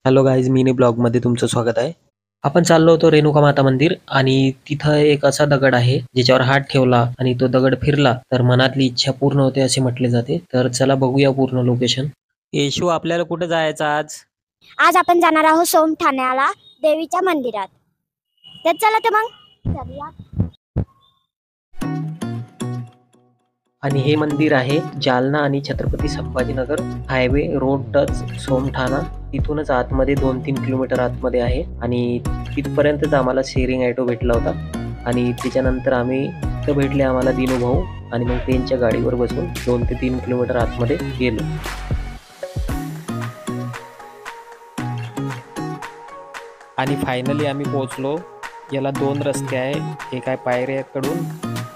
Hello guys, mini ब्लॉगमध्ये तुमचं स्वागत आहे. आपण चाललो होतो रेणुका माता मंदिर आणि तिथं एक असा दगड आहे ज्याच्यावर हात ठेवला आणि तो दगड फिरला तर मनातली इच्छा पूर्ण होते असे म्हटले जाते. तर चला बघूया पूर्ण लोकेशन. येशू, आपल्याला कुठे जायचं आज? आज आपण जाणार आहोत सोमठाण्याला देवीच्या मंदिरात. तर चला तर मग चलूया. आणि हे मंदिर आहे जालना आणि Chhatrapati Sambhajinagar highway road touch Somthana. तिथूनच आतमध्ये 2-3 किलोमीटर आतमध्ये आहे आणि तिथपर्यंतच आम्हाला शेअरिंग ॲटो भेटला होता. आणि त्याच्यानंतर आम्ही इथं भेटले आम्हाला दिनू भाऊ आणि मग त्यांच्या गाडीवर बसून 2 ते 3 किलोमीटर आतमध्ये गेलो. आणि फायनली आम्ही पोहोचलो. याला 2 रस्ते आहे, एक आहे पायऱ्याकडून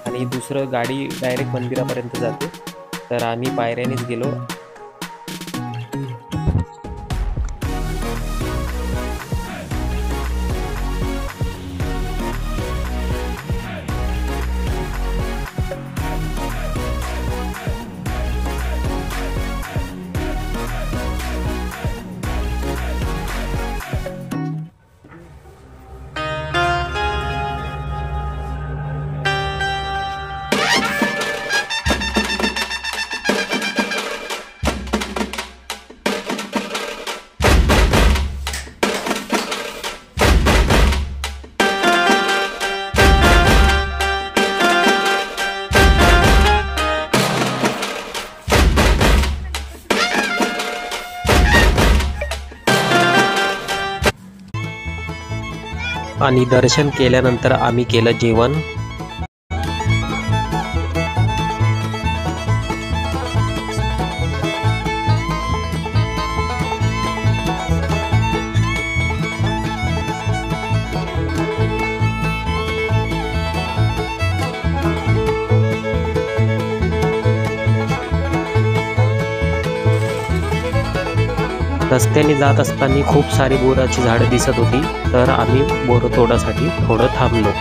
आणि दुसरं गाडी डायरेक्ट मंदिरापर्यंत जाते. तर आम्ही पायऱ्यानेच गेलो. आणि दर्शन केल्यानंतर आम्ही केलं जेवण. रस्त्याने जात असताना खूप सारी बोराची झाडं दिसत होती, तर आम्ही बोरं तोडासाठी थोडं थांबलो.